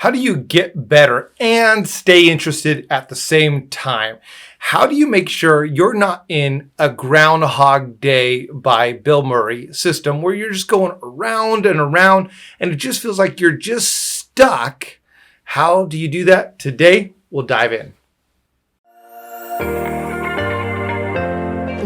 How do you get better and stay interested at the same time? How do you make sure you're not in a Groundhog Day by Bill Murray system where you're just going around and around and it just feels like you're just stuck? How do you do that? Today, we'll dive in.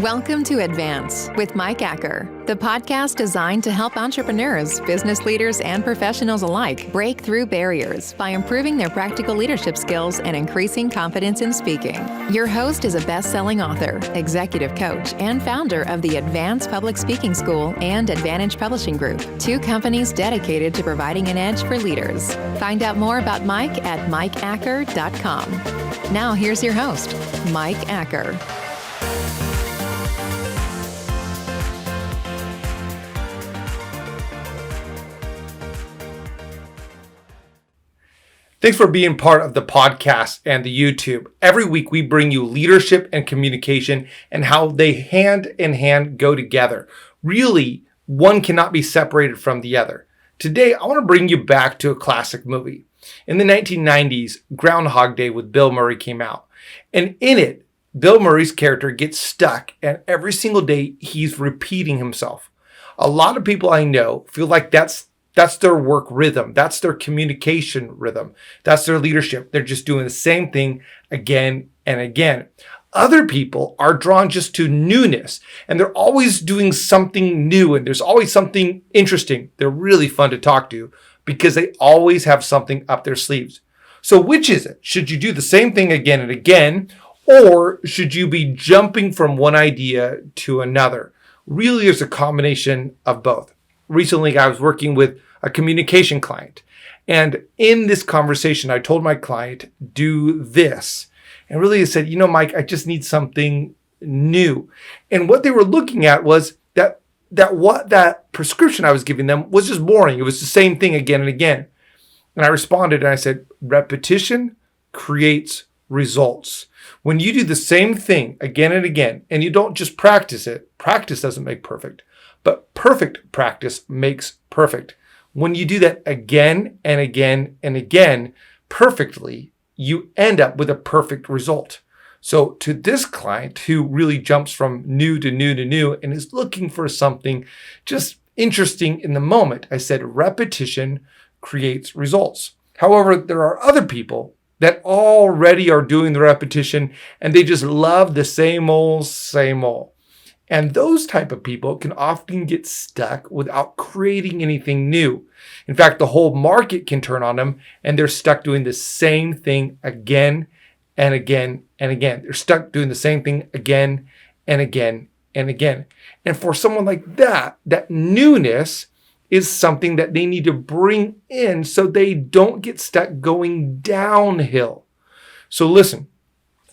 Welcome to Advance with Mike Acker, the podcast designed to help entrepreneurs, business leaders, and professionals alike break through barriers by improving their practical leadership skills and increasing confidence in speaking. Your host is a best-selling author, executive coach, and founder of the Advance Public Speaking School and Advantage Publishing Group, two companies dedicated to providing an edge for leaders. Find out more about Mike at mikeacker.com. Now here's your host, Mike Acker. Thanks for being part of the podcast and the YouTube. Every week we bring you leadership and communication and how they hand in hand go together. Really, one cannot be separated from the other. Today, I want to bring you back to a classic movie. In the 1990s, Groundhog Day with Bill Murray came out. And in it, Bill Murray's character gets stuck and every single day he's repeating himself. A lot of people I know feel like that's their work rhythm. That's their communication rhythm. That's their leadership. They're just doing the same thing again and again. Other people are drawn just to newness and they're always doing something new and there's always something interesting. They're really fun to talk to because they always have something up their sleeves. So which is it? Should you do the same thing again and again, or should you be jumping from one idea to another? Really, there's a combination of both. Recently, I was working with a communication client. And in this conversation, I told my client, do this. And really I said, Mike, I just need something new. And what they were looking at was that prescription I was giving them was just boring. It was the same thing again and again. And I responded and I said, repetition creates results. When you do the same thing again and again, and you don't just practice it, practice doesn't make perfect, but perfect practice makes perfect. When you do that again and again and again perfectly, you end up with a perfect result. So to this client who really jumps from new to new to new and is looking for something just interesting in the moment, I said repetition creates results. However, there are other people that already are doing the repetition and they just love the same old, same old. And those type of people can often get stuck without creating anything new. In fact, the whole market can turn on them and they're stuck doing the same thing again and again and again. They're stuck doing the same thing again and again and again. And for someone like that newness is something that they need to bring in so they don't get stuck going downhill. So listen.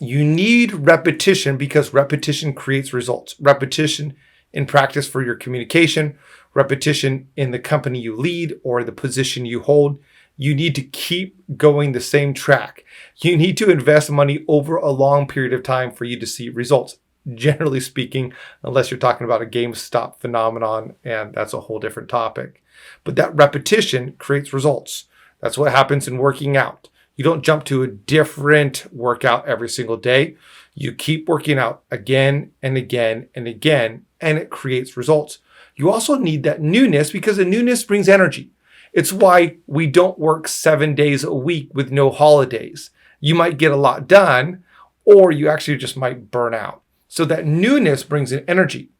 You need repetition because repetition creates results. Repetition in practice for your communication, repetition in the company you lead or the position you hold. You need to keep going the same track. You need to invest money over a long period of time for you to see results. Generally speaking, unless you're talking about a GameStop phenomenon, and that's a whole different topic. But that repetition creates results. That's what happens in working out. You don't jump to a different workout every single day. You keep working out again and again and again, and it creates results. You also need that newness because the newness brings energy. It's why we don't work 7 days a week with no holidays. You might get a lot done, or you actually just might burn out. So that newness brings in energy.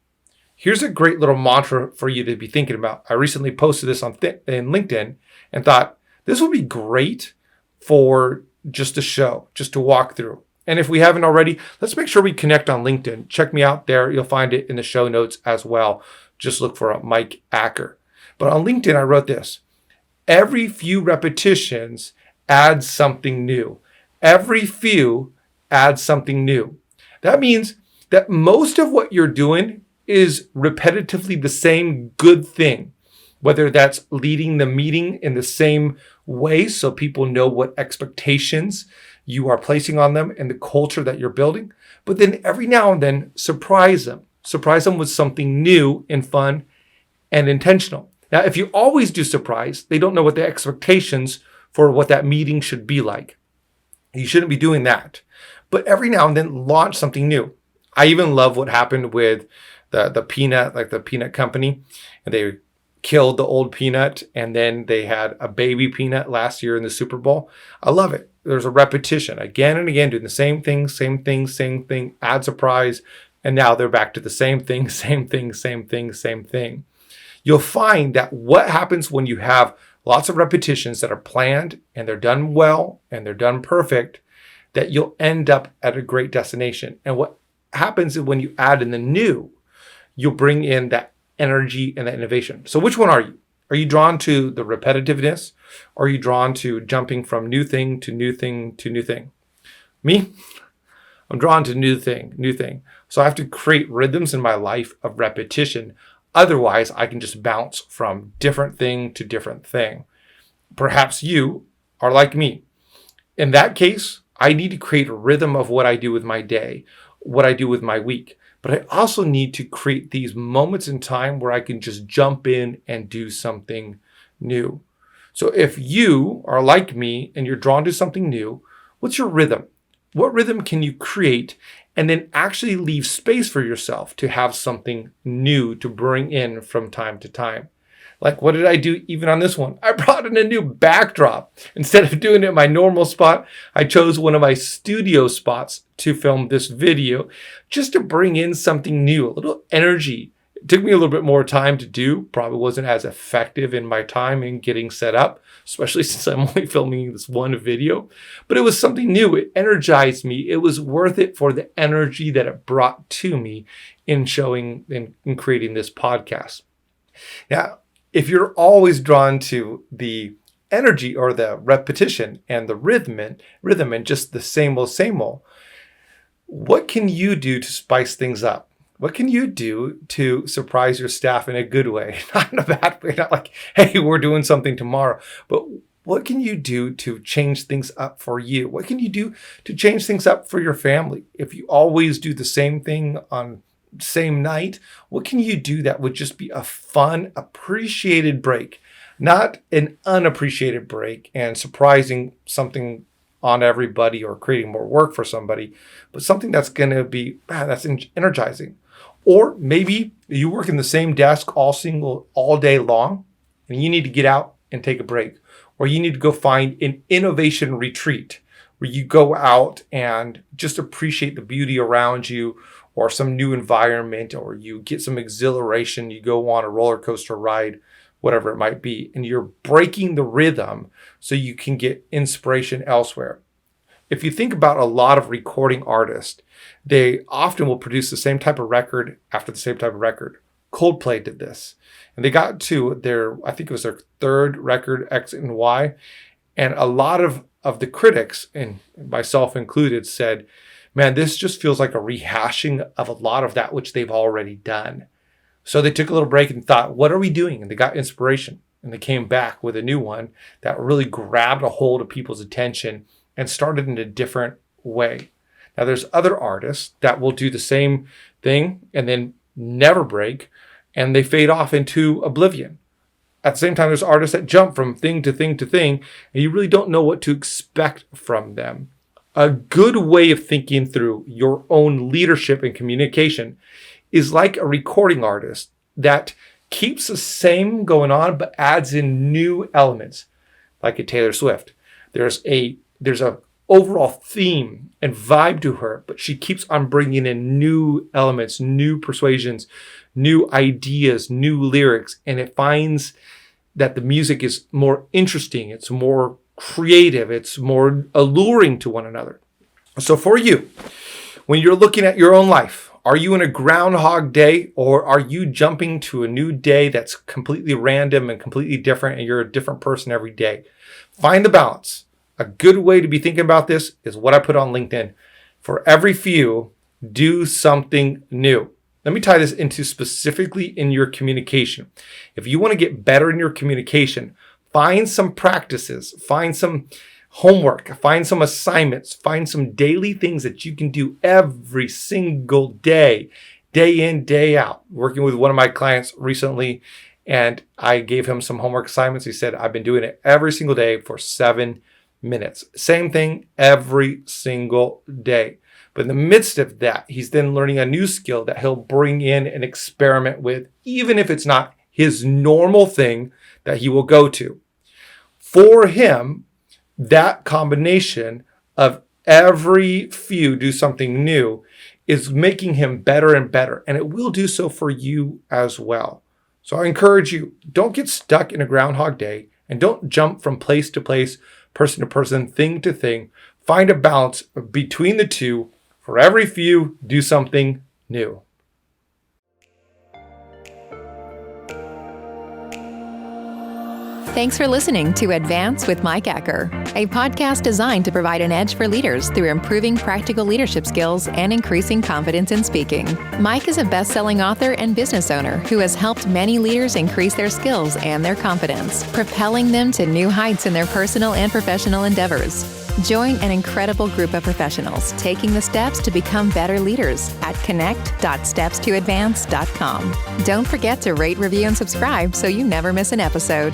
Here's a great little mantra for you to be thinking about. I recently posted this in LinkedIn and thought, this would be great for just a show, just to walk through. And if we haven't already, let's make sure we connect on LinkedIn. Check me out there. You'll find it in the show notes as well. Just look for Mike Acker. But on LinkedIn, I wrote this. Every few repetitions adds something new. Every few adds something new. That means that most of what you're doing is repetitively the same good thing. Whether that's leading the meeting in the same way so people know what expectations you are placing on them and the culture that you're building. But then every now and then, surprise them. Surprise them with something new and fun and intentional. Now, if you always do surprise, they don't know what the expectations for what that meeting should be like. You shouldn't be doing that. But every now and then launch something new. I even love what happened with the peanut, like the peanut company, and they killed the old peanut, and then they had a baby peanut last year in the Super Bowl. I love it. There's a repetition again and again, doing the same thing, add surprise, and now they're back to the same thing. You'll find that what happens when you have lots of repetitions that are planned and they're done well and they're done perfect, that you'll end up at a great destination. And what happens is when you add in the new, you'll bring in that energy and that innovation. So which one are you? Are you drawn to the repetitiveness? Or are you drawn to jumping from new thing to new thing to new thing? Me, I'm drawn to new thing. So I have to create rhythms in my life of repetition. Otherwise, I can just bounce from different thing to different thing. Perhaps you are like me. In that case, I need to create a rhythm of what I do with my day, what I do with my week. But I also need to create these moments in time where I can just jump in and do something new. So if you are like me and you're drawn to something new, what's your rhythm? What rhythm can you create and then actually leave space for yourself to have something new to bring in from time to time? Like, what did I do even on this one? I brought in a new backdrop. Instead of doing it in my normal spot, I chose one of my studio spots to film this video just to bring in something new, a little energy. It took me a little bit more time to do, probably wasn't as effective in my time in getting set up, especially since I'm only filming this one video. But it was something new. It energized me. It was worth it for the energy that it brought to me in showing and in creating this podcast. Now, if you're always drawn to the energy or the repetition and the rhythm and just the same old, what can you do to spice things up? What can you do to surprise your staff in a good way? Not in a bad way, not like, hey, we're doing something tomorrow, but what can you do to change things up for you? What can you do to change things up for your family? If you always do the same thing on same night, what can you do that would just be a fun, appreciated break, not an unappreciated break and surprising something on everybody or creating more work for somebody, but something that's going to be, that's energizing. Or maybe you work in the same desk all day long and you need to get out and take a break, or you need to go find an innovation retreat where you go out and just appreciate the beauty around you, or some new environment, or you get some exhilaration, you go on a roller coaster ride, whatever it might be, and you're breaking the rhythm so you can get inspiration elsewhere. If you think about a lot of recording artists, they often will produce the same type of record after the same type of record. Coldplay did this, and they got to I think it was their third record, X and Y, and a lot of the critics, and myself included, said, man, this just feels like a rehashing of a lot of that which they've already done. So they took a little break and thought, what are we doing? And they got inspiration. And they came back with a new one that really grabbed a hold of people's attention and started in a different way. Now, there's other artists that will do the same thing and then never break, and they fade off into oblivion. At the same time, there's artists that jump from thing to thing to thing, and you really don't know what to expect from them. A good way of thinking through your own leadership and communication is like a recording artist that keeps the same going on but adds in new elements, like a Taylor Swift. There's a overall theme and vibe to her, but she keeps on bringing in new elements, new persuasions, new ideas, new lyrics, and it finds that the music is more interesting, it's more creative, it's more alluring to one another. So for you, when you're looking at your own life, are you in a Groundhog Day, or are you jumping to a new day that's completely random and completely different, and you're a different person every day? Find the balance. A good way to be thinking about this is what I put on LinkedIn. For every few, do something new. Let me tie this into specifically in your communication. If you want to get better in your communication, find some practices, find some homework, find some assignments, find some daily things that you can do every single day, day in, day out. Working with one of my clients recently, And I gave him some homework assignments. He said, I've been doing it every single day for 7 minutes. Same thing every single day. But in the midst of that, he's then learning a new skill that he'll bring in and experiment with, even if it's not his normal thing that he will go to. For him, that combination of every few do something new is making him better and better. And it will do so for you as well. So I encourage you, don't get stuck in a Groundhog Day and don't jump from place to place, person to person, thing to thing. Find a balance between the two. For every few, do something new. Thanks for listening to Advance with Mike Acker, a podcast designed to provide an edge for leaders through improving practical leadership skills and increasing confidence in speaking. Mike is a best-selling author and business owner who has helped many leaders increase their skills and their confidence, propelling them to new heights in their personal and professional endeavors. Join an incredible group of professionals taking the steps to become better leaders at connect.stepstoadvance.com. Don't forget to rate, review, and subscribe so you never miss an episode.